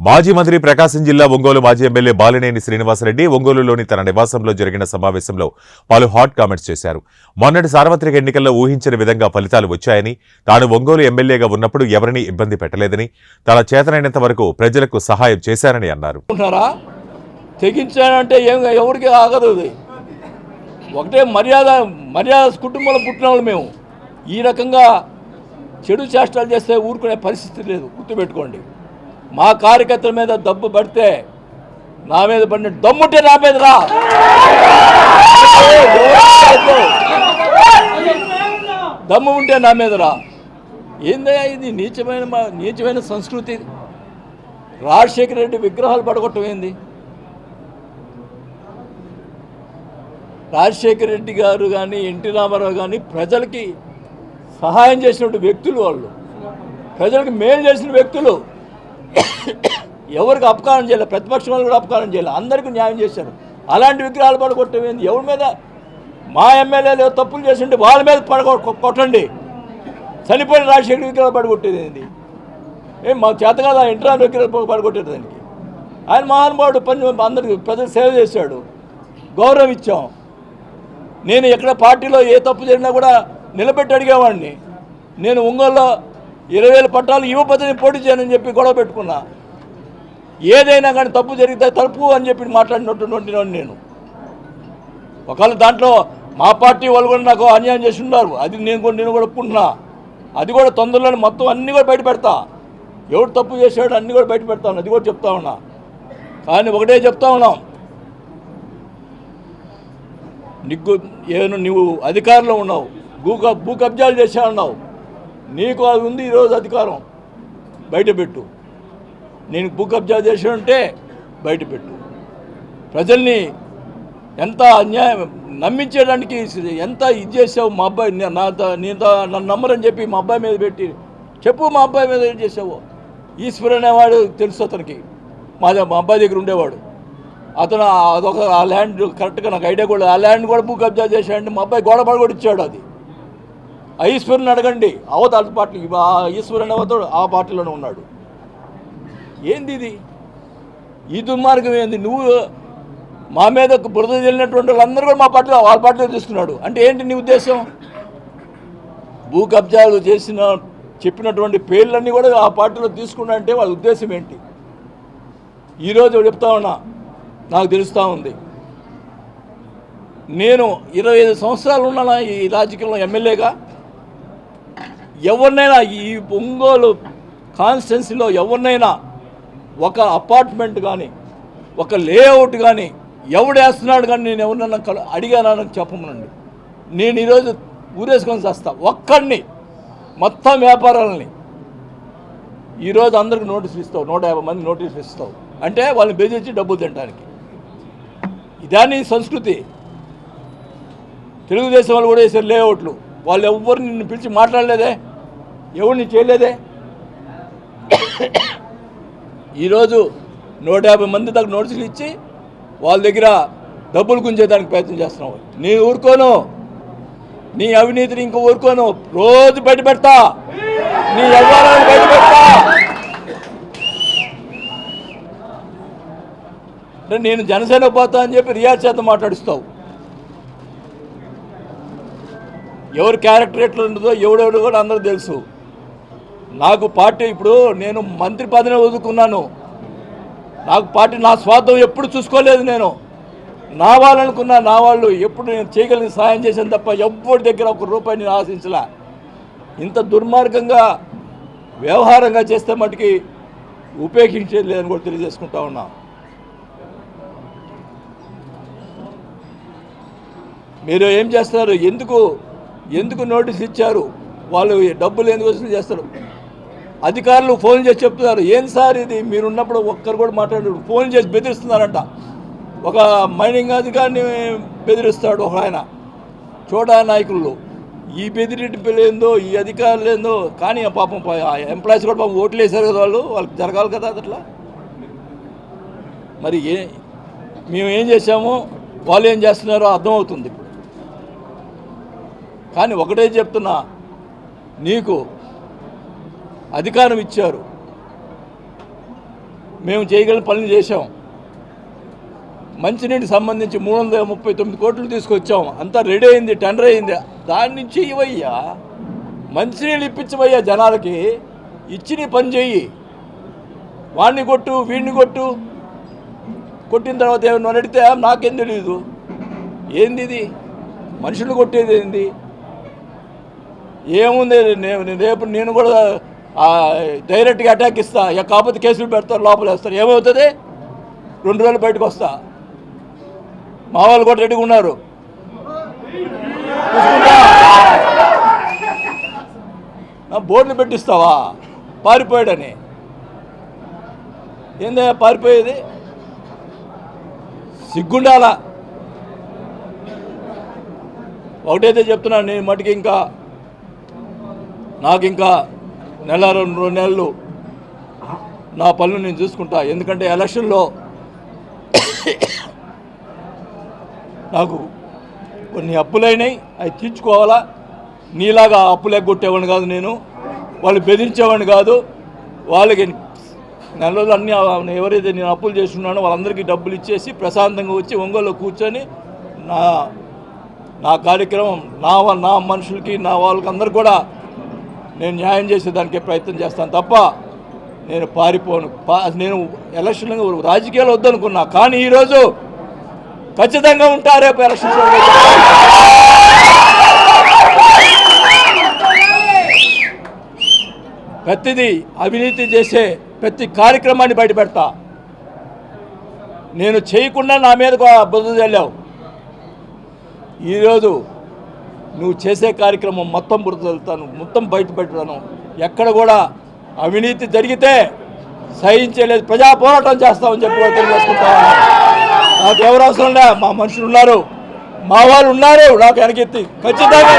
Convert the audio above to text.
మాజీ మంత్రి ప్రకాశం జిల్లా ఒంగోలు మాజీ ఎమ్మెల్యే బాలినేని శ్రీనివాసరెడ్డి ఒంగోలులోని తన నివాసంలో జరిగిన సమావేశంలో పలు హాట్ కామెంట్స్ చేశారు. మొన్నటి సార్వత్రిక ఎన్నికల్లో ఊహించిన విధంగా ఫలితాలు వచ్చాయని, తాను ఒంగోలు ఎమ్మెల్యేగా ఉన్నప్పుడు ఎవరినీ ఇబ్బంది పెట్టలేదని, తన చేతనైనంత వరకు ప్రజలకు సహాయం చేశారని అన్నారు. తెగించానంటే ఎవరికి ఆగదు. ఒకటే మర్యాద కుటుంబంలో పుట్టిన వాళ్ళు మేము. ఈ రకంగా చెడు చేష్టాలు చేస్తే ఊరుకునే పరిస్థితి లేదు, గుర్తుపెట్టుకోండి. మా కార్యకర్తల మీద దబ్బు పడితే నా మీద పడిన దమ్ముంటే నా మీద రా, దమ్ము ఉంటే నా మీద రా. ఏందయ్యా ఇది నీచమైన సంస్కృతి. రాజశేఖర రెడ్డి విగ్రహాలు పడగొట్టం ఏంది? రాజశేఖర రెడ్డి గారు కానీ ఎన్టీ రామారావు కానీ ప్రజలకి సహాయం చేసినటువంటి వ్యక్తులు, వాళ్ళు ప్రజలకు మేలు చేసిన వ్యక్తులు. ఎవరికి అపకారం చేయలేదు, ప్రతిపక్షం వాళ్ళు కూడా అపకారం చేయలేదు, అందరికీ న్యాయం చేశారు. అలాంటి విగ్రహాలు పడగొట్టేది ఎవరి మీద? మా ఎమ్మెల్యేలు తప్పులు చేసింటే వాళ్ళ మీద కొట్టండి. చనిపోయిన రాజశేఖర విగ్రహాలు పడగొట్టేది ఏంది? మా చేత కాదు ఆ ఎన్టీ రామారావు విగ్రహాలు పడగొట్టేది. దానికి ఆయన మహానుభావుడు, అందరికి ప్రజలు సేవ చేశాడు, గౌరవం ఇచ్చాం. నేను ఎక్కడ పార్టీలో ఏ తప్పు జరిగినా కూడా నిలబెట్టి అడిగేవాడిని. నేను ఒంగోలులో 20,000 పట్టాలు యువపతిని పోటీ చేయనని చెప్పి గొడవ పెట్టుకున్నా. ఏదైనా కానీ తప్పు జరిగితే తప్పు అని చెప్పి మాట్లాడినటువంటి నేను. ఒకవేళ దాంట్లో మా పార్టీ వాళ్ళు కూడా నాకు అన్యాయం చేసి ఉన్నారు, అది నేను కూడా ఒప్పుకుంటున్నా. అది కూడా తొందరలోనే మొత్తం అన్నీ కూడా బయట పెడతా. ఎవడు తప్పు చేసాడు అన్నీ కూడా బయట పెడతాను, అది కూడా చెప్తా ఉన్నా. కానీ ఒకటే చెప్తా ఉన్నాం, నువ్వు అధికారంలో ఉన్నావు, భూ కబ్జాలు చేశావు, నీకు అది ఉంది ఈరోజు అధికారం, బయటపెట్టు. నేను భూ కబ్జా చేశానంటే బయటపెట్టు. ప్రజల్ని ఎంత అన్యాయం నమ్మించేయడానికి ఎంత ఇది చేసావు. మా అబ్బాయి నన్ను నమ్మరని చెప్పి మా అబ్బాయి మీద పెట్టి చెప్పు, మా అబ్బాయి మీద ఏం చేసావు. ఈశ్వర్ అనేవాడు తెలుసు అతనికి, మా అబ్బాయి దగ్గర ఉండేవాడు. అతను అదొక ఆ ల్యాండ్ కరెక్ట్గా నాకు ఐడియా కూడా, ఆ ల్యాండ్ కూడా భూ కబ్జా చేశాడంటే మా అబ్బాయి గోడ పడగొడిచ్చాడు. అది ఆ ఈశ్వరుని అడగండి, అవతల పార్టీ ఈశ్వరుని అవతాడు ఆ పార్టీలోనే ఉన్నాడు. ఏంది ఇది? ఈ దుర్మార్గం ఏంది? నువ్వు మా మీద బురద చెల్లినటువంటి వాళ్ళందరూ కూడా వాళ్ళ పార్టీలో తీసుకున్నాడు అంటే ఏంటి నీ ఉద్దేశం? భూ కబ్జాలు చెప్పినటువంటి పేర్లన్నీ కూడా ఆ పార్టీలో తీసుకున్నా అంటే వాళ్ళ ఉద్దేశం ఏంటి? ఈరోజు చెప్తా ఉన్నా, నాకు తెలుస్తూ ఉంది. నేను 25 సంవత్సరాలు ఉన్నాను ఈ రాజకీయంలో ఎమ్మెల్యేగా. ఎవరినైనా ఈ ఒంగోలు కాన్స్టిట్యున్సీలో ఎవరినైనా ఒక అపార్ట్మెంట్ కానీ ఒక లేఅవుట్ కానీ ఎవడేస్తున్నాడు కానీ నేను ఎవరినన్నా అడిగానని చెప్పమనండి. నేను ఈరోజు ఊరేసుకొని చేస్తా ఒక్కడిని, మొత్తం వ్యాపారాలని. ఈరోజు అందరికి నోటీసులు ఇస్తావు, 150 మంది నోటీసులు ఇస్తావు అంటే వాళ్ళని బెదిరించి డబ్బులు తినడానికి. ఇదాని సంస్కృతి. తెలుగుదేశం వాళ్ళు కూడా వేసారు లేఅవుట్లు, వాళ్ళు ఎవ్వరు నిన్ను పిలిచి మాట్లాడలేదే, ఎవరిని చేయలేదే. ఈరోజు 150 మంది దాకా నోటీసులు ఇచ్చి వాళ్ళ దగ్గర డబ్బులు గుంజేదానికి ప్రయత్నం చేస్తున్నావు. నేను ఊరుకోను, నీ అవినీతిని ఇంకా ఊరుకోను. రోజు బయట పెడతా, నీ వ్యవహారాన్ని బయట పెడతా. అంటే నేను జనసేన పోతా అని చెప్పి రియాజ్ చేత మాట్లాడిస్తావు. ఎవరి క్యారెక్టర్ ఎట్లా ఉంటుందో ఎవడెవడు కూడా అందరూ తెలుసు. నాకు పార్టీ, ఇప్పుడు నేను మంత్రి పదవిని వదులుకున్నాను. నాకు పార్టీ, నా స్వార్థం ఎప్పుడు చూసుకోలేదు. నేను నా వాళ్ళనుకున్నా, నా వాళ్ళు ఎప్పుడు నేను చేయగలిగిన సాయం చేశాను తప్ప ఎవరి దగ్గర ₹1 నేను ఆశించలే. ఇంత దుర్మార్గంగా వ్యవహారంగా చేస్తే మటుకి ఉపేక్షించేది లేదని కూడా తెలియజేసుకుంటా ఉన్నా. మీరు ఏం చేస్తారు? ఎందుకు నోటీస్ ఇచ్చారు? వాళ్ళు డబ్బులు ఎందుకు వసూలు చేస్తారు? అధికారులు ఫోన్ చేసి చెప్తున్నారు, ఏం సార్ ఇది, మీరున్నప్పుడు ఒక్కరు కూడా మాట్లాడారు. ఫోన్ చేసి బెదిరిస్తున్నారంట. ఒక మైనింగ్ అధికారిని బెదిరిస్తాడు ఒక ఆయన, చోటా నాయకులు. ఈ బెదిరింపు ఏందో, ఈ అధికారులు ఏందో. కానీ పాపం ఎంప్లాయీస్ కూడా పాపం ఓట్లు వేశారు కదా, వాళ్ళకి జరగాలి కదా అట్లా. మరి మేము ఏం చేశామో వాళ్ళు ఏం చేస్తున్నారో అర్థమవుతుంది. కానీ ఒకటే చెప్తున్నా, నీకు అధికారం ఇచ్చారు, మేము చేయగలిగిన పనులు చేశాం. మంచినీటికి సంబంధించి 339 కోట్లు తీసుకొచ్చాం. అంతా రెడీ అయింది, టెండర్ అయింది. దాని నుంచి ఇవయ్యా మంచినీళ్ళు ఇప్పించవయ్యా జనాలకి. ఇచ్చి నీ పని చెయ్యి. వాడిని కొట్టు, వీడిని కొట్టు. కొట్టిన తర్వాత ఏమన్నా అడిగితే నాకేం తెలియదు. ఏంది ఇది? మనుషులు కొట్టేది ఏంది? ఏముంది? రేపు నేను కూడా డైరెక్ట్గా అటాక్ ఇస్తా. కాకపోతే కేసులు పెడతారు, లోపల వేస్తారు. ఏమవుతుంది? 2 రోజులు బయటకు వస్తా. మా వాళ్ళు కూడా రెడీగా ఉన్నారు. బోర్డులు పెట్టిస్తావా పారిపోయాడని? ఏందా పారిపోయేది? సిగ్గుండాలా? ఒకటైతే చెప్తున్నాను, నేను మటుకి ఇంకా నాకు ఇంకా 1-2 నెలలు నా పనులు నేను చూసుకుంటా. ఎందుకంటే ఎలక్షన్లో నాకు కొన్ని అప్పులైనాయి, అవి తీర్చుకోవాలా. నీలాగా అప్పులు ఎగ్గొట్టేవాడిని కాదు నేను, వాళ్ళు బెదిరించేవాడిని కాదు. వాళ్ళకి నెల రోజులు అన్నీ ఎవరైతే నేను అప్పులు చేస్తున్నానో వాళ్ళందరికీ డబ్బులు ఇచ్చేసి ప్రశాంతంగా వచ్చి ఒంగోలులో కూర్చొని నా కార్యక్రమం నా మనుషులకి, నా వాళ్ళకి అందరు కూడా నేను న్యాయం చేసేదానికి ప్రయత్నం చేస్తాను తప్ప నేను పారిపోను. నేను ఎలక్షన్లో రాజకీయాలు వద్దనుకున్నా, కానీ ఈరోజు ఖచ్చితంగా ఉంటా. రేపు ఎలక్షన్స్ ప్రతిదీ అవినీతి చేసే ప్రతి కార్యక్రమాన్ని బయటపెడతా. నేను చేయకుండా నా మీద బుద్ధ చల్లావు. ఈరోజు నువ్వు చేసే కార్యక్రమం మొత్తం బురద చల్లుతాను, మొత్తం బయట పెడతాను. ఎక్కడ కూడా అవినీతి జరిగితే సహించలేదు, ప్రజా పోరాటం చేస్తామని చెప్పి తెలియజేసుకుంటాను. నాకు ఎవరు అవసరం లే, మా మనుషులు ఉన్నారు, మా వాళ్ళు ఉన్నారు. నాకు వెనకెత్తి ఖచ్చితంగా